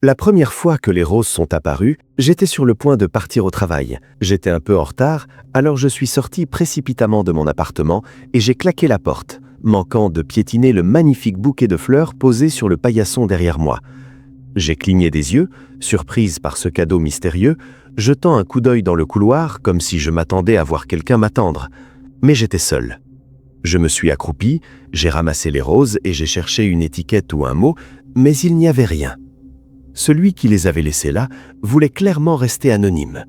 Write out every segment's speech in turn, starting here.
La première fois que les roses sont apparues, j'étais sur le point de partir au travail. J'étais un peu en retard, alors je suis sorti précipitamment de mon appartement et j'ai claqué la porte, manquant de piétiner le magnifique bouquet de fleurs posé sur le paillasson derrière moi. J'ai cligné des yeux, surprise par ce cadeau mystérieux, jetant un coup d'œil dans le couloir comme si je m'attendais à voir quelqu'un m'attendre. Mais j'étais seul. Je me suis accroupi, j'ai ramassé les roses et j'ai cherché une étiquette ou un mot, mais il n'y avait rien. Celui qui les avait laissées là voulait clairement rester anonyme.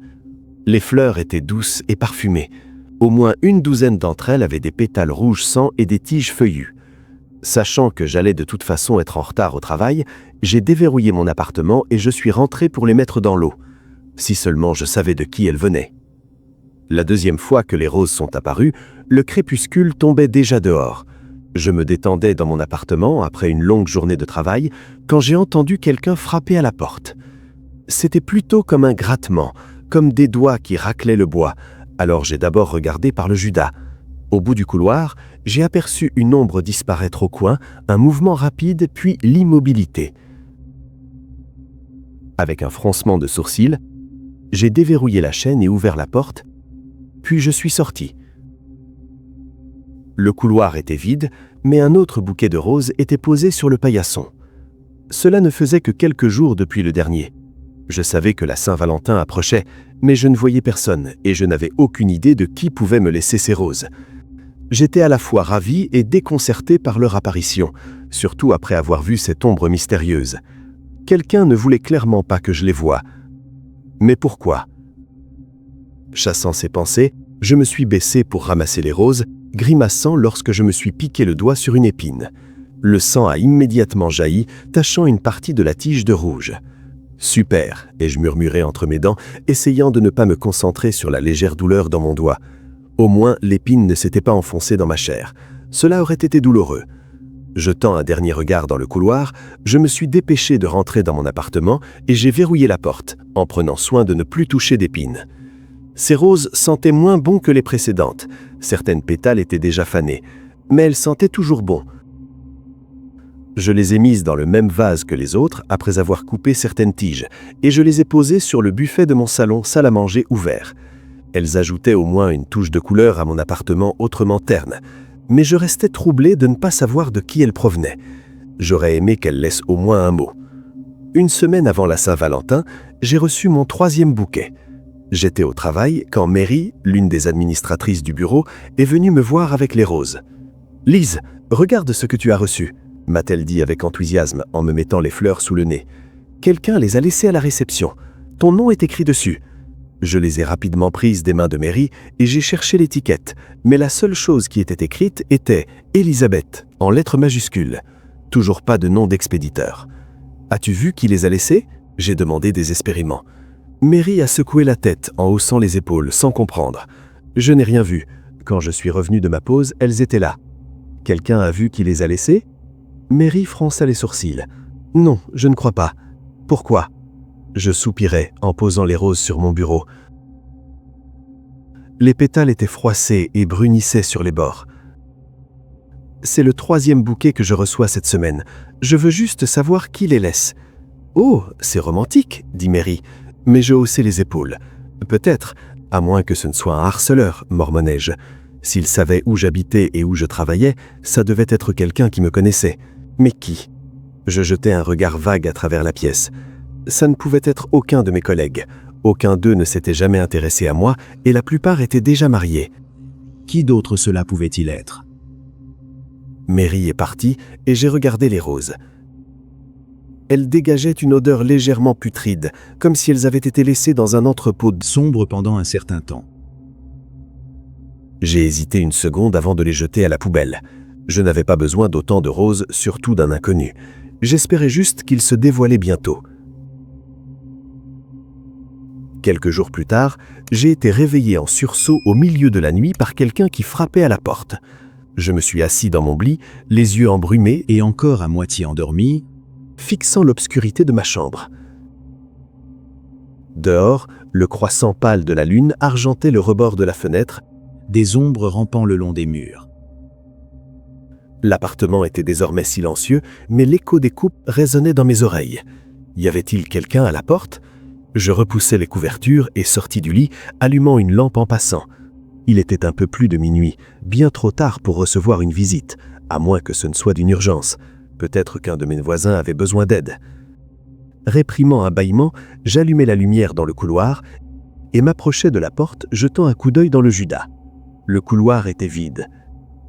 Les fleurs étaient douces et parfumées. Au moins une douzaine d'entre elles avaient des pétales rouge sang et des tiges feuillues. Sachant que j'allais de toute façon être en retard au travail, j'ai déverrouillé mon appartement et je suis rentré pour les mettre dans l'eau. Si seulement je savais de qui elles venaient. La deuxième fois que les roses sont apparues, le crépuscule tombait déjà dehors. Je me détendais dans mon appartement après une longue journée de travail quand j'ai entendu quelqu'un frapper à la porte. C'était plutôt comme un grattement, comme des doigts qui raclaient le bois. Alors j'ai d'abord regardé par le judas. Au bout du couloir, j'ai aperçu une ombre disparaître au coin, un mouvement rapide, puis l'immobilité. Avec un froncement de sourcils, j'ai déverrouillé la chaîne et ouvert la porte, puis je suis sorti. Le couloir était vide, mais un autre bouquet de roses était posé sur le paillasson. Cela ne faisait que quelques jours depuis le dernier. Je savais que la Saint-Valentin approchait, mais je ne voyais personne et je n'avais aucune idée de qui pouvait me laisser ces roses. J'étais à la fois ravi et déconcerté par leur apparition, surtout après avoir vu cette ombre mystérieuse. Quelqu'un ne voulait clairement pas que je les voie. Mais pourquoi ? Chassant ces pensées, je me suis baissé pour ramasser les roses, grimaçant lorsque je me suis piqué le doigt sur une épine. Le sang a immédiatement jailli, tachant une partie de la tige de rouge. « Super !» ai-je murmuré entre mes dents, essayant de ne pas me concentrer sur la légère douleur dans mon doigt. Au moins, l'épine ne s'était pas enfoncée dans ma chair. Cela aurait été douloureux. Jetant un dernier regard dans le couloir, je me suis dépêché de rentrer dans mon appartement et j'ai verrouillé la porte, en prenant soin de ne plus toucher d'épines. Ces roses sentaient moins bon que les précédentes. Certaines pétales étaient déjà fanées, mais elles sentaient toujours bon. Je les ai mises dans le même vase que les autres après avoir coupé certaines tiges, et je les ai posées sur le buffet de mon salon salle à manger ouvert. Elles ajoutaient au moins une touche de couleur à mon appartement autrement terne, mais je restais troublé de ne pas savoir de qui elles provenaient. J'aurais aimé qu'elles laissent au moins un mot. Une semaine avant la Saint-Valentin, j'ai reçu mon 3e bouquet. J'étais au travail quand Mary, l'une des administratrices du bureau, est venue me voir avec les roses. « Lise, regarde ce que tu as reçu », m'a-t-elle dit avec enthousiasme en me mettant les fleurs sous le nez. « Quelqu'un les a laissées à la réception. Ton nom est écrit dessus. » Je les ai rapidement prises des mains de Mary et j'ai cherché l'étiquette, mais la seule chose qui était écrite était « Elisabeth » en lettres majuscules. Toujours pas de nom d'expéditeur. « As-tu vu qui les a laissées ?» j'ai demandé désespérément. Mary a secoué la tête en haussant les épaules, sans comprendre. Je n'ai rien vu. Quand je suis revenu de ma pause, elles étaient là. Quelqu'un a vu qui les a laissées ? Mary fronça les sourcils. Non, je ne crois pas. Pourquoi ? Je soupirais en posant les roses sur mon bureau. Les pétales étaient froissés et brunissaient sur les bords. C'est le 3e bouquet que je reçois cette semaine. Je veux juste savoir qui les laisse. Oh, c'est romantique, dit Mary. Mais je haussai les épaules. Peut-être, à moins que ce ne soit un harceleur, mormonnai-je. S'il savait où j'habitais et où je travaillais, ça devait être quelqu'un qui me connaissait. Mais qui ? Je jetai un regard vague à travers la pièce. Ça ne pouvait être aucun de mes collègues. Aucun d'eux ne s'était jamais intéressé à moi et la plupart étaient déjà mariés. Qui d'autre cela pouvait-il être ? Mary est partie et j'ai regardé les roses. Elles dégageaient une odeur légèrement putride, comme si elles avaient été laissées dans un entrepôt sombre pendant un certain temps. J'ai hésité une seconde avant de les jeter à la poubelle. Je n'avais pas besoin d'autant de roses, surtout d'un inconnu. J'espérais juste qu'il se dévoilait bientôt. Quelques jours plus tard, j'ai été réveillé en sursaut au milieu de la nuit par quelqu'un qui frappait à la porte. Je me suis assis dans mon lit, les yeux embrumés et encore à moitié endormi, fixant l'obscurité de ma chambre. Dehors, le croissant pâle de la lune argentait le rebord de la fenêtre, des ombres rampant le long des murs. L'appartement était désormais silencieux, mais l'écho des coupes résonnait dans mes oreilles. Y avait-il quelqu'un à la porte? Je repoussai les couvertures et sortis du lit, allumant une lampe en passant. Il était un peu plus de minuit, bien trop tard pour recevoir une visite, à moins que ce ne soit d'une urgence. Peut-être qu'un de mes voisins avait besoin d'aide. Réprimant un bâillement, j'allumai la lumière dans le couloir et m'approchai de la porte, jetant un coup d'œil dans le Judas. Le couloir était vide.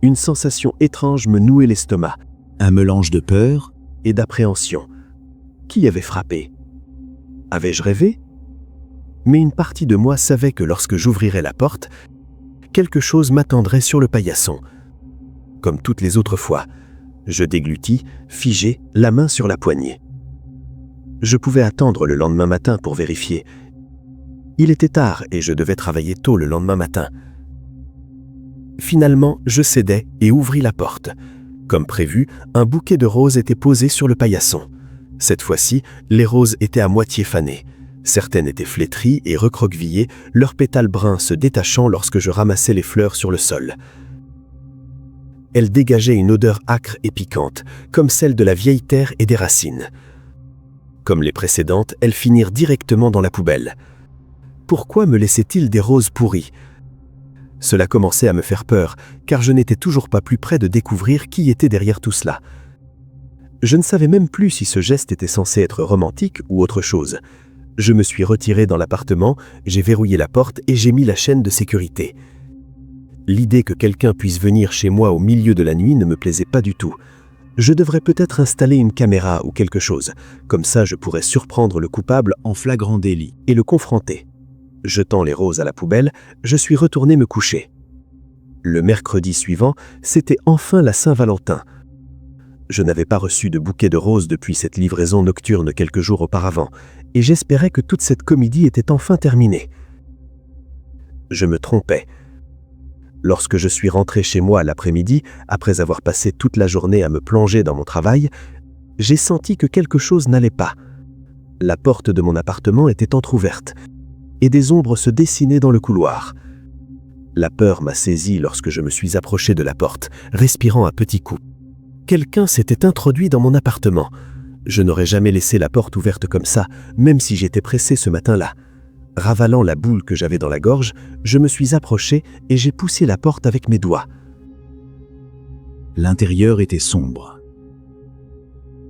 Une sensation étrange me nouait l'estomac. Un mélange de peur et d'appréhension. Qui avait frappé? Avais-je rêvé? Mais une partie de moi savait que lorsque j'ouvrirais la porte, quelque chose m'attendrait sur le paillasson. Comme toutes les autres fois, je déglutis, figé, la main sur la poignée. Je pouvais attendre le lendemain matin pour vérifier. Il était tard et je devais travailler tôt le lendemain matin. Finalement, je cédai et ouvris la porte. Comme prévu, un bouquet de roses était posé sur le paillasson. Cette fois-ci, les roses étaient à moitié fanées. Certaines étaient flétries et recroquevillées, leurs pétales bruns se détachant lorsque je ramassais les fleurs sur le sol. Elles dégageaient une odeur âcre et piquante, comme celle de la vieille terre et des racines. Comme les précédentes, elles finirent directement dans la poubelle. Pourquoi me laissait-il des roses pourries? Cela commençait à me faire peur, car je n'étais toujours pas plus près de découvrir qui était derrière tout cela. Je ne savais même plus si ce geste était censé être romantique ou autre chose. Je me suis retiré dans l'appartement, j'ai verrouillé la porte et j'ai mis la chaîne de sécurité. L'idée que quelqu'un puisse venir chez moi au milieu de la nuit ne me plaisait pas du tout. Je devrais peut-être installer une caméra ou quelque chose. Comme ça, je pourrais surprendre le coupable en flagrant délit et le confronter. Jetant les roses à la poubelle, je suis retourné me coucher. Le mercredi suivant, c'était enfin la Saint-Valentin. Je n'avais pas reçu de bouquet de roses depuis cette livraison nocturne quelques jours auparavant, et j'espérais que toute cette comédie était enfin terminée. Je me trompais. Lorsque je suis rentré chez moi l'après-midi, après avoir passé toute la journée à me plonger dans mon travail, j'ai senti que quelque chose n'allait pas. La porte de mon appartement était entr'ouverte, et des ombres se dessinaient dans le couloir. La peur m'a saisi lorsque je me suis approché de la porte, respirant à petits coups. Quelqu'un s'était introduit dans mon appartement. Je n'aurais jamais laissé la porte ouverte comme ça, même si j'étais pressé ce matin-là. Ravalant la boule que j'avais dans la gorge, je me suis approché et j'ai poussé la porte avec mes doigts. L'intérieur était sombre.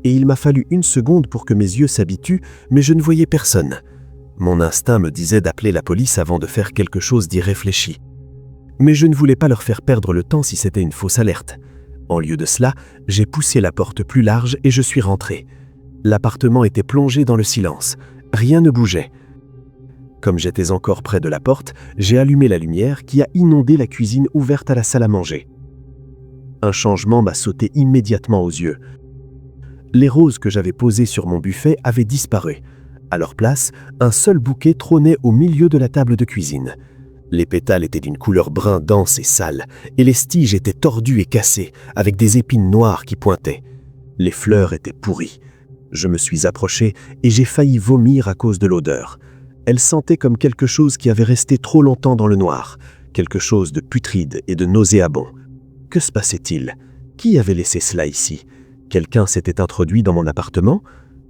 Et il m'a fallu une seconde pour que mes yeux s'habituent, mais je ne voyais personne. Mon instinct me disait d'appeler la police avant de faire quelque chose d'irréfléchi. Mais je ne voulais pas leur faire perdre le temps si c'était une fausse alerte. En lieu de cela, j'ai poussé la porte plus large et je suis rentré. L'appartement était plongé dans le silence. Rien ne bougeait. Comme j'étais encore près de la porte, j'ai allumé la lumière qui a inondé la cuisine ouverte à la salle à manger. Un changement m'a sauté immédiatement aux yeux. Les roses que j'avais posées sur mon buffet avaient disparu. À leur place, un seul bouquet trônait au milieu de la table de cuisine. Les pétales étaient d'une couleur brun dense et sale, et les tiges étaient tordues et cassées, avec des épines noires qui pointaient. Les fleurs étaient pourries. Je me suis approché et j'ai failli vomir à cause de l'odeur. Elle sentait comme quelque chose qui avait resté trop longtemps dans le noir, quelque chose de putride et de nauséabond. Que se passait-il? Qui avait laissé cela ici? Quelqu'un s'était introduit dans mon appartement?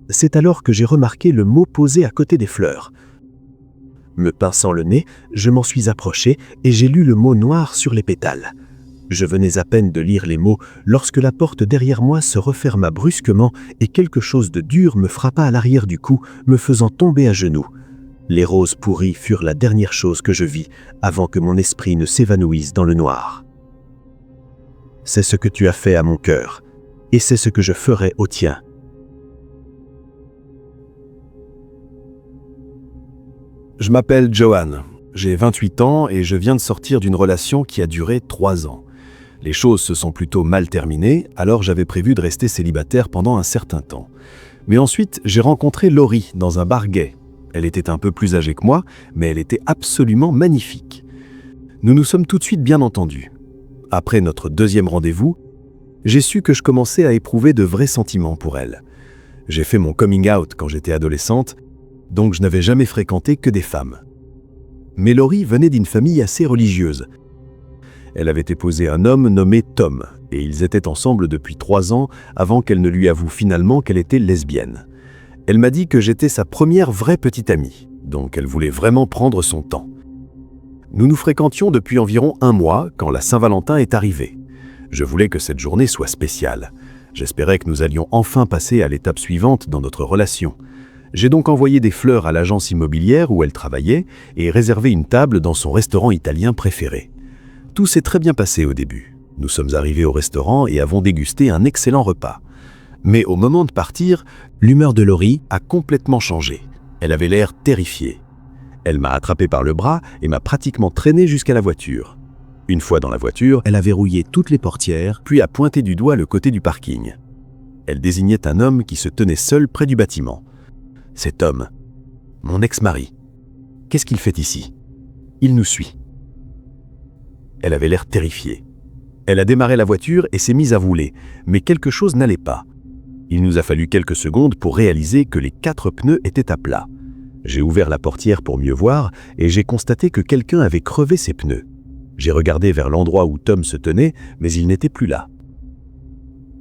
C'est alors que j'ai remarqué le mot posé à côté des fleurs. Me pinçant le nez, je m'en suis approché et j'ai lu le mot noir sur les pétales. Je venais à peine de lire les mots lorsque la porte derrière moi se referma brusquement et quelque chose de dur me frappa à l'arrière du cou, me faisant tomber à genoux. Les roses pourries furent la dernière chose que je vis avant que mon esprit ne s'évanouisse dans le noir. C'est ce que tu as fait à mon cœur, et c'est ce que je ferai au tien. Je m'appelle Johan, j'ai 28 ans et je viens de sortir d'une relation qui a duré 3 ans. Les choses se sont plutôt mal terminées, alors j'avais prévu de rester célibataire pendant un certain temps. Mais ensuite, j'ai rencontré Laurie dans un bar gay. Elle était un peu plus âgée que moi, mais elle était absolument magnifique. Nous nous sommes tout de suite bien entendus. Après notre deuxième rendez-vous, j'ai su que je commençais à éprouver de vrais sentiments pour elle. J'ai fait mon coming out quand j'étais adolescente, donc je n'avais jamais fréquenté que des femmes. Mais Laurie venait d'une famille assez religieuse. Elle avait épousé un homme nommé Tom, et ils étaient ensemble depuis 3 ans avant qu'elle ne lui avoue finalement qu'elle était lesbienne. Elle m'a dit que j'étais sa première vraie petite amie, donc elle voulait vraiment prendre son temps. Nous nous fréquentions depuis environ 1 mois quand la Saint-Valentin est arrivée. Je voulais que cette journée soit spéciale. J'espérais que nous allions enfin passer à l'étape suivante dans notre relation. J'ai donc envoyé des fleurs à l'agence immobilière où elle travaillait et réservé une table dans son restaurant italien préféré. Tout s'est très bien passé au début. Nous sommes arrivés au restaurant et avons dégusté un excellent repas. Mais au moment de partir, L'humeur de Laurie a complètement changé. Elle avait l'air terrifiée. Elle m'a attrapé par le bras et m'a pratiquement traîné jusqu'à la voiture. Une fois dans la voiture, elle a verrouillé toutes les portières. puis a pointé du doigt le côté du parking. Elle désignait un homme qui se tenait seul près du bâtiment. Cet homme, mon ex-mari, qu'est-ce qu'il fait ici? Il nous suit. Elle avait l'air terrifiée. Elle a démarré la voiture et s'est mise à rouler, mais quelque chose n'allait pas. Il nous a fallu quelques secondes pour réaliser que les 4 pneus étaient à plat. J'ai ouvert la portière pour mieux voir et j'ai constaté que quelqu'un avait crevé ses pneus. J'ai regardé vers l'endroit où Tom se tenait, mais il n'était plus là.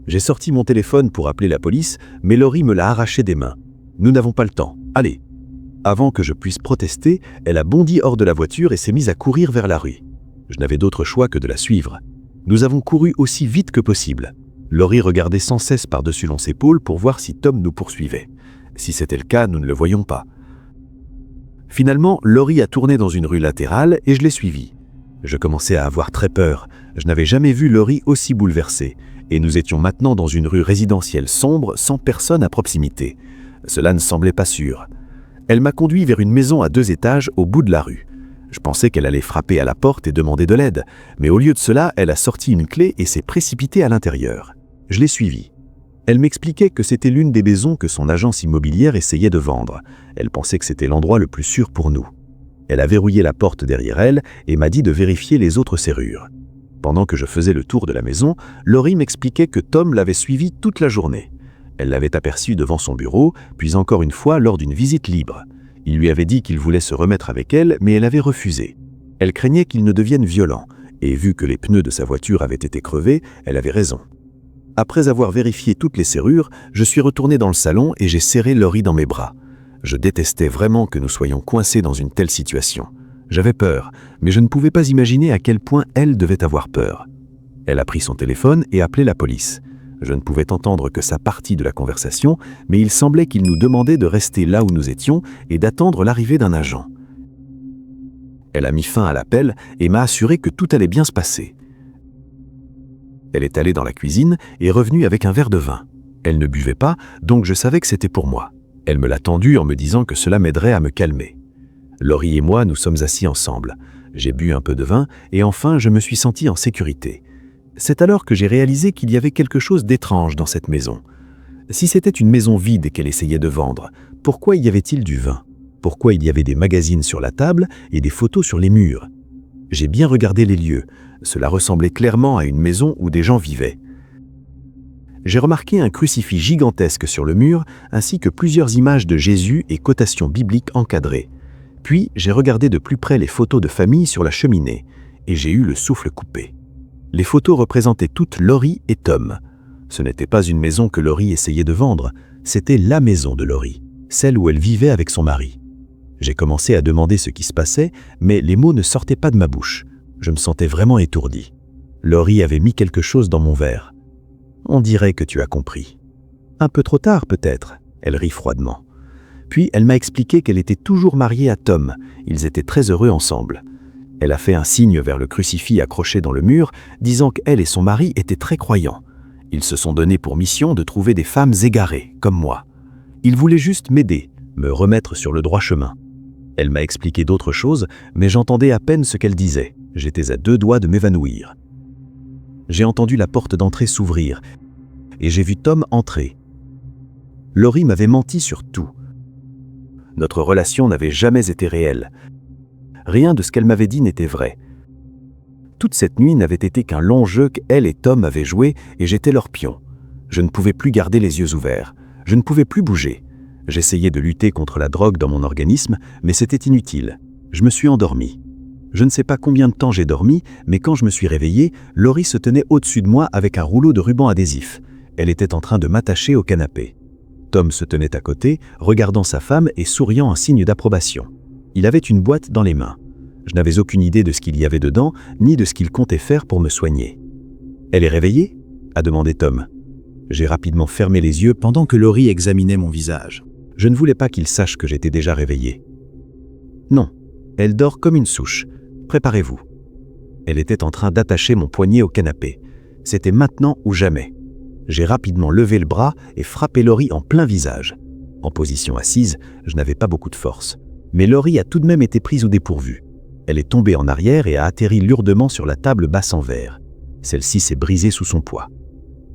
J'ai sorti mon téléphone pour appeler la police, mais Laurie me l'a arraché des mains. Nous n'avons pas le temps. Allez. Avant que je puisse protester, elle a bondi hors de la voiture et s'est mise à courir vers la rue. Je n'avais d'autre choix que de la suivre. Nous avons couru aussi vite que possible. Laurie regardait sans cesse par-dessus ses épaules pour voir si Tom nous poursuivait. Si c'était le cas, nous ne le voyions pas. Finalement, Laurie a tourné dans une rue latérale et je l'ai suivie. Je commençais à avoir très peur. Je n'avais jamais vu Laurie aussi bouleversée. Et nous étions maintenant dans une rue résidentielle sombre sans personne à proximité. Cela ne semblait pas sûr. Elle m'a conduit vers une maison à 2 étages au bout de la rue. Je pensais qu'elle allait frapper à la porte et demander de l'aide, mais au lieu de cela, elle a sorti une clé et s'est précipitée à l'intérieur. Je l'ai suivie. Elle m'expliquait que c'était l'une des maisons que son agence immobilière essayait de vendre. Elle pensait que c'était l'endroit le plus sûr pour nous. Elle a verrouillé la porte derrière elle et m'a dit de vérifier les autres serrures. Pendant que je faisais le tour de la maison, Laurie m'expliquait que Tom l'avait suivie toute la journée. Elle l'avait aperçu devant son bureau, puis encore une fois lors d'une visite libre. Il lui avait dit qu'il voulait se remettre avec elle, mais elle avait refusé. Elle craignait qu'il ne devienne violent, et vu que les pneus de sa voiture avaient été crevés, elle avait raison. Après avoir vérifié toutes les serrures, je suis retourné dans le salon et j'ai serré Laurie dans mes bras. Je détestais vraiment que nous soyons coincés dans une telle situation. J'avais peur, mais je ne pouvais pas imaginer à quel point elle devait avoir peur. Elle a pris son téléphone et appelé la police. Je ne pouvais entendre que sa partie de la conversation, mais il semblait qu'il nous demandait de rester là où nous étions et d'attendre l'arrivée d'un agent. Elle a mis fin à l'appel et m'a assuré que tout allait bien se passer. Elle est allée dans la cuisine et est revenue avec un verre de vin. Elle ne buvait pas, donc je savais que c'était pour moi. Elle me l'a tendu en me disant que cela m'aiderait à me calmer. Laurie et moi, nous sommes assis ensemble. J'ai bu un peu de vin et enfin je me suis senti en sécurité. C'est alors que j'ai réalisé qu'il y avait quelque chose d'étrange dans cette maison. Si c'était une maison vide qu'elle essayait de vendre, pourquoi y avait-il du vin? Pourquoi il y avait des magazines sur la table et des photos sur les murs? J'ai bien regardé les lieux. Cela ressemblait clairement à une maison où des gens vivaient. J'ai remarqué un crucifix gigantesque sur le mur, ainsi que plusieurs images de Jésus et quotations bibliques encadrées. Puis, j'ai regardé de plus près les photos de famille sur la cheminée, et j'ai eu le souffle coupé. Les photos représentaient toutes Laurie et Tom. Ce n'était pas une maison que Laurie essayait de vendre, c'était la maison de Laurie, celle où elle vivait avec son mari. J'ai commencé à demander ce qui se passait, mais les mots ne sortaient pas de ma bouche. Je me sentais vraiment étourdi. Laurie avait mis quelque chose dans mon verre. On dirait que tu as compris. Un peu trop tard peut-être, elle rit froidement. Puis elle m'a expliqué qu'elle était toujours mariée à Tom. Ils étaient très heureux ensemble. Elle a fait un signe vers le crucifix accroché dans le mur, disant qu'elle et son mari étaient très croyants. Ils se sont donnés pour mission de trouver des femmes égarées, comme moi. Ils voulaient juste m'aider, me remettre sur le droit chemin. Elle m'a expliqué d'autres choses, mais j'entendais à peine ce qu'elle disait. J'étais à 2 doigts de m'évanouir. J'ai entendu la porte d'entrée s'ouvrir, et j'ai vu Tom entrer. Laurie m'avait menti sur tout. Notre relation n'avait jamais été réelle. Rien de ce qu'elle m'avait dit n'était vrai. Toute cette nuit n'avait été qu'un long jeu qu'elle et Tom avaient joué et j'étais leur pion. Je ne pouvais plus garder les yeux ouverts. Je ne pouvais plus bouger. J'essayais de lutter contre la drogue dans mon organisme, mais c'était inutile. Je me suis endormi. Je ne sais pas combien de temps j'ai dormi, mais quand je me suis réveillé, Laurie se tenait au-dessus de moi avec un rouleau de ruban adhésif. Elle était en train de m'attacher au canapé. Tom se tenait à côté, regardant sa femme et souriant en signe d'approbation. Il avait une boîte dans les mains. Je n'avais aucune idée de ce qu'il y avait dedans, ni de ce qu'il comptait faire pour me soigner. « Elle est réveillée ?» a demandé Tom. J'ai rapidement fermé les yeux pendant que Laurie examinait mon visage. Je ne voulais pas qu'il sache que j'étais déjà réveillé. « Non, elle dort comme une souche. Préparez-vous. » Elle était en train d'attacher mon poignet au canapé. C'était maintenant ou jamais. J'ai rapidement levé le bras et frappé Laurie en plein visage. En position assise, je n'avais pas beaucoup de force. Mais Laurie a tout de même été prise au dépourvu. Elle est tombée en arrière et a atterri lourdement sur la table basse en verre. Celle-ci s'est brisée sous son poids.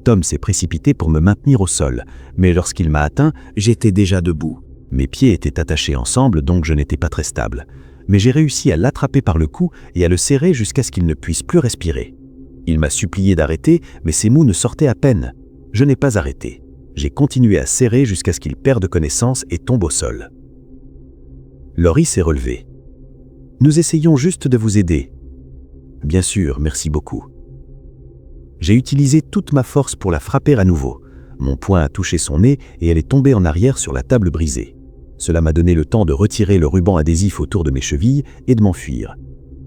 Tom s'est précipité pour me maintenir au sol, mais lorsqu'il m'a atteint, j'étais déjà debout. Mes pieds étaient attachés ensemble, donc je n'étais pas très stable. Mais j'ai réussi à l'attraper par le cou et à le serrer jusqu'à ce qu'il ne puisse plus respirer. Il m'a supplié d'arrêter, mais ses mots ne sortaient à peine. Je n'ai pas arrêté. J'ai continué à serrer jusqu'à ce qu'il perde connaissance et tombe au sol. Laurie s'est relevée. « Nous essayons juste de vous aider. »« Bien sûr, merci beaucoup. » J'ai utilisé toute ma force pour la frapper à nouveau. Mon poing a touché son nez et elle est tombée en arrière sur la table brisée. Cela m'a donné le temps de retirer le ruban adhésif autour de mes chevilles et de m'enfuir.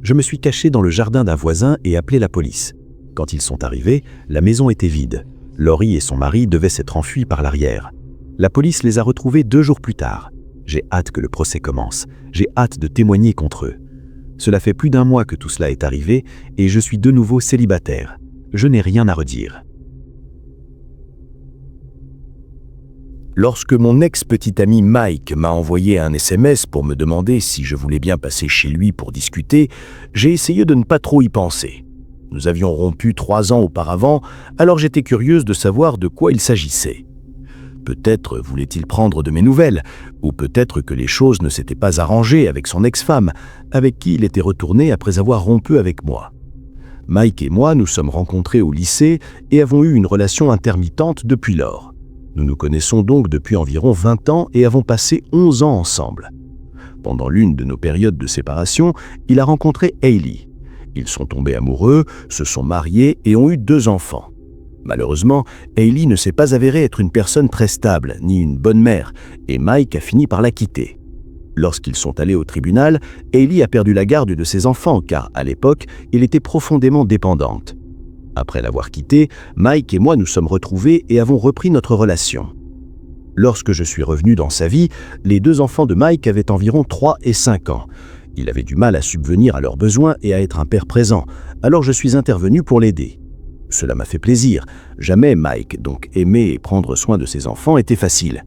Je me suis caché dans le jardin d'un voisin et appelé la police. Quand ils sont arrivés, la maison était vide. Laurie et son mari devaient s'être enfuis par l'arrière. La police les a retrouvés 2 jours plus tard. J'ai hâte que le procès commence. J'ai hâte de témoigner contre eux. Cela fait plus d'1 mois que tout cela est arrivé et je suis de nouveau célibataire. Je n'ai rien à redire. Lorsque mon ex-petit ami Mike m'a envoyé un SMS pour me demander si je voulais bien passer chez lui pour discuter, j'ai essayé de ne pas trop y penser. Nous avions rompu 3 ans auparavant, alors j'étais curieuse de savoir de quoi il s'agissait. Peut-être voulait-il prendre de mes nouvelles, ou peut-être que les choses ne s'étaient pas arrangées avec son ex-femme, avec qui il était retourné après avoir rompu avec moi. Mike et moi nous sommes rencontrés au lycée et avons eu une relation intermittente depuis lors. Nous nous connaissons donc depuis environ 20 ans et avons passé 11 ans ensemble. Pendant l'une de nos périodes de séparation, il a rencontré Hailey. Ils sont tombés amoureux, se sont mariés et ont eu 2 enfants. Malheureusement, Hailey ne s'est pas avérée être une personne très stable, ni une bonne mère, et Mike a fini par la quitter. Lorsqu'ils sont allés au tribunal, Hailey a perdu la garde de ses enfants car, à l'époque, elle était profondément dépendante. Après l'avoir quittée, Mike et moi nous sommes retrouvés et avons repris notre relation. Lorsque je suis revenu dans sa vie, les 2 enfants de Mike avaient environ 3 et 5 ans. Il avait du mal à subvenir à leurs besoins et à être un père présent, alors je suis intervenu pour l'aider. Cela m'a fait plaisir. Jamais Mike, donc aimer et prendre soin de ses enfants, était facile.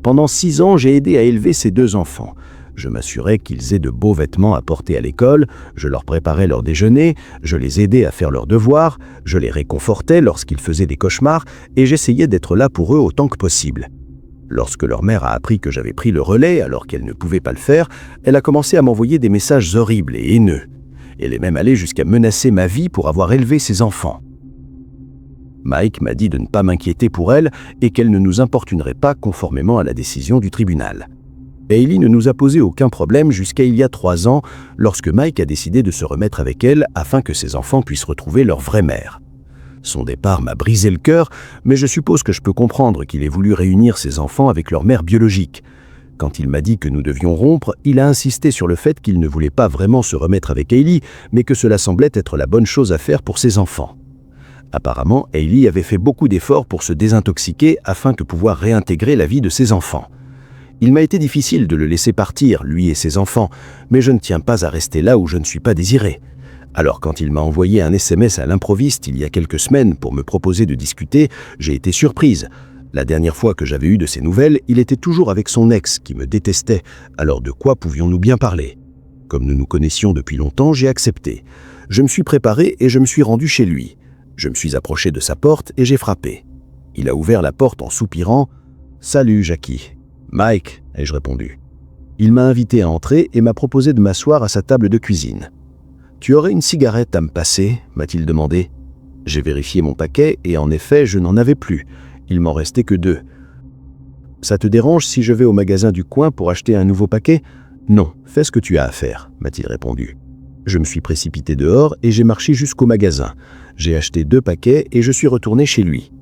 Pendant 6 ans, j'ai aidé à élever ces 2 enfants. Je m'assurais qu'ils aient de beaux vêtements à porter à l'école, je leur préparais leur déjeuner, je les aidais à faire leurs devoirs, je les réconfortais lorsqu'ils faisaient des cauchemars et j'essayais d'être là pour eux autant que possible. Lorsque leur mère a appris que j'avais pris le relais alors qu'elle ne pouvait pas le faire, elle a commencé à m'envoyer des messages horribles et haineux. Elle est même allée jusqu'à menacer ma vie pour avoir élevé ses enfants. Mike m'a dit de ne pas m'inquiéter pour elle et qu'elle ne nous importunerait pas conformément à la décision du tribunal. Hailey ne nous a posé aucun problème jusqu'à il y a 3 ans, lorsque Mike a décidé de se remettre avec elle afin que ses enfants puissent retrouver leur vraie mère. Son départ m'a brisé le cœur, mais je suppose que je peux comprendre qu'il ait voulu réunir ses enfants avec leur mère biologique. Quand il m'a dit que nous devions rompre, il a insisté sur le fait qu'il ne voulait pas vraiment se remettre avec Hailey, mais que cela semblait être la bonne chose à faire pour ses enfants. Apparemment, Hailey avait fait beaucoup d'efforts pour se désintoxiquer afin de pouvoir réintégrer la vie de ses enfants. Il m'a été difficile de le laisser partir, lui et ses enfants, mais je ne tiens pas à rester là où je ne suis pas désiré. Alors quand il m'a envoyé un SMS à l'improviste il y a quelques semaines pour me proposer de discuter, j'ai été surprise. La dernière fois que j'avais eu de ses nouvelles, il était toujours avec son ex qui me détestait, alors de quoi pouvions-nous bien parler ? Comme nous nous connaissions depuis longtemps, j'ai accepté. Je me suis préparé et je me suis rendu chez lui. Je me suis approché de sa porte et j'ai frappé. Il a ouvert la porte en soupirant. « Salut, Jackie. »« Mike », ai-je répondu. Il m'a invité à entrer et m'a proposé de m'asseoir à sa table de cuisine. « Tu aurais une cigarette à me passer ?» m'a-t-il demandé. J'ai vérifié mon paquet et en effet, je n'en avais plus. Il m'en restait que 2. « Ça te dérange si je vais au magasin du coin pour acheter un nouveau paquet ? » ?»« Non, fais ce que tu as à faire, » m'a-t-il répondu. Je me suis précipité dehors et j'ai marché jusqu'au magasin. J'ai acheté 2 paquets et je suis retourné chez lui.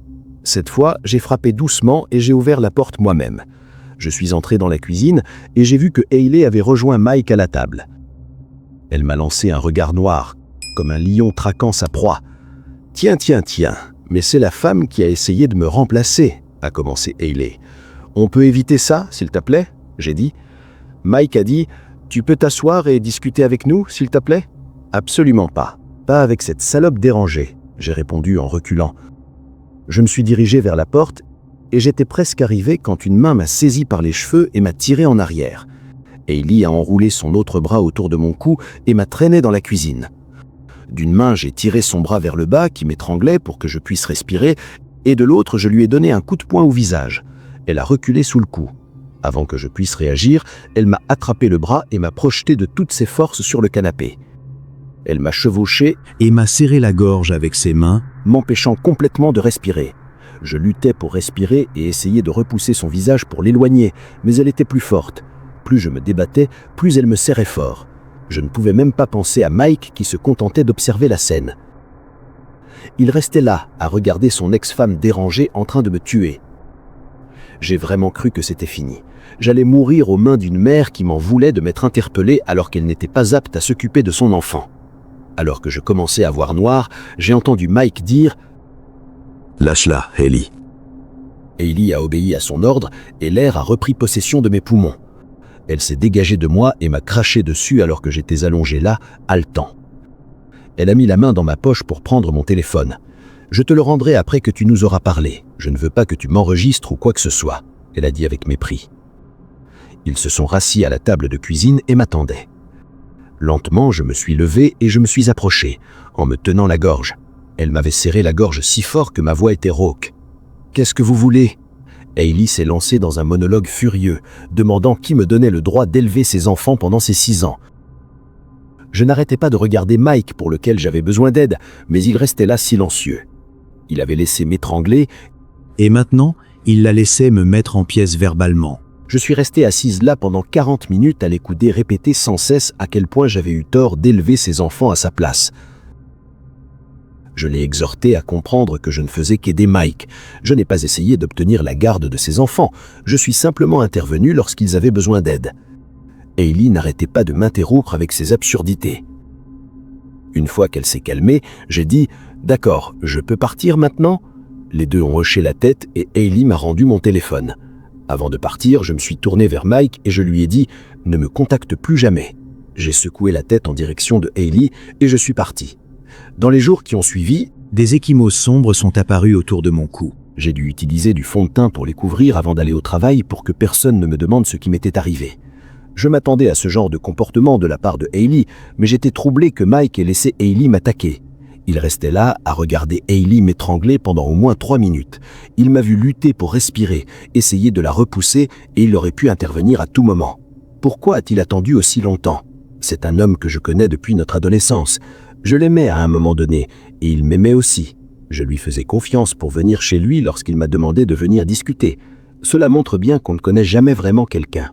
Cette fois, j'ai frappé doucement et j'ai ouvert la porte moi-même. Je suis entré dans la cuisine et j'ai vu que Hayley avait rejoint Mike à la table. Elle m'a lancé un regard noir, comme un lion traquant sa proie. « Tiens, mais c'est la femme qui a essayé de me remplacer », a commencé Hayley. « On peut éviter ça, s'il te plaît ?» j'ai dit. Mike a dit « Tu peux t'asseoir et discuter avec nous, s'il te plaît ?» « Absolument pas. Pas avec cette salope dérangée », j'ai répondu en reculant. Je me suis dirigé vers la porte et j'étais presque arrivé quand une main m'a saisi par les cheveux et m'a tiré en arrière. Hayley a enroulé son autre bras autour de mon cou et m'a traîné dans la cuisine. D'une main, j'ai tiré son bras vers le bas qui m'étranglait pour que je puisse respirer, et de l'autre, je lui ai donné un coup de poing au visage. Elle a reculé sous le coup. Avant que je puisse réagir, elle m'a attrapé le bras et m'a projeté de toutes ses forces sur le canapé. Elle m'a chevauché et m'a serré la gorge avec ses mains, m'empêchant complètement de respirer. Je luttais pour respirer et essayais de repousser son visage pour l'éloigner, mais elle était plus forte. Plus je me débattais, plus elle me serrait fort. Je ne pouvais même pas penser à Mike qui se contentait d'observer la scène. Il restait là, à regarder son ex-femme dérangée en train de me tuer. J'ai vraiment cru que c'était fini. J'allais mourir aux mains d'une mère qui m'en voulait de m'être interpellé alors qu'elle n'était pas apte à s'occuper de son enfant. Alors que je commençais à voir noir, j'ai entendu Mike dire « Lâche-la, Hayley. » Hayley a obéi à son ordre et l'air a repris possession de mes poumons. Elle s'est dégagée de moi et m'a craché dessus alors que j'étais allongé là, haletant. Elle a mis la main dans ma poche pour prendre mon téléphone. « Je te le rendrai après que tu nous auras parlé. Je ne veux pas que tu m'enregistres ou quoi que ce soit, » elle a dit avec mépris. Ils se sont rassis à la table de cuisine et m'attendaient. Lentement, je me suis levé et je me suis approché, en me tenant la gorge. Elle m'avait serré la gorge si fort que ma voix était rauque. « Qu'est-ce que vous voulez ?» Hayley s'est lancée dans un monologue furieux, demandant qui me donnait le droit d'élever ses enfants pendant ses 6 ans. Je n'arrêtais pas de regarder Mike pour lequel j'avais besoin d'aide, mais il restait là silencieux. Il avait laissé m'étrangler, et maintenant, il la laissait me mettre en pièces verbalement. Je suis resté assise là pendant 40 minutes à l'écouter répéter sans cesse à quel point j'avais eu tort d'élever ses enfants à sa place. Je l'ai exhorté à comprendre que je ne faisais qu'aider Mike. Je n'ai pas essayé d'obtenir la garde de ses enfants. Je suis simplement intervenu lorsqu'ils avaient besoin d'aide. Hayley n'arrêtait pas de m'interrompre avec ses absurdités. Une fois qu'elle s'est calmée, j'ai dit « D'accord, je peux partir maintenant ?» Les deux ont hoché la tête et Hayley m'a rendu mon téléphone. Avant de partir, je me suis tourné vers Mike et je lui ai dit « Ne me contacte plus jamais ». J'ai secoué la tête en direction de Hayley et je suis parti. Dans les jours qui ont suivi, des ecchymoses sombres sont apparus autour de mon cou. J'ai dû utiliser du fond de teint pour les couvrir avant d'aller au travail pour que personne ne me demande ce qui m'était arrivé. Je m'attendais à ce genre de comportement de la part de Hayley, mais j'étais troublé que Mike ait laissé Hayley m'attaquer. Il restait là à regarder Hayley m'étrangler pendant au moins 3 minutes. Il m'a vu lutter pour respirer, essayer de la repousser et il aurait pu intervenir à tout moment. Pourquoi a-t-il attendu aussi longtemps? C'est un homme que je connais depuis notre adolescence. Je l'aimais à un moment donné et il m'aimait aussi. Je lui faisais confiance pour venir chez lui lorsqu'il m'a demandé de venir discuter. Cela montre bien qu'on ne connaît jamais vraiment quelqu'un.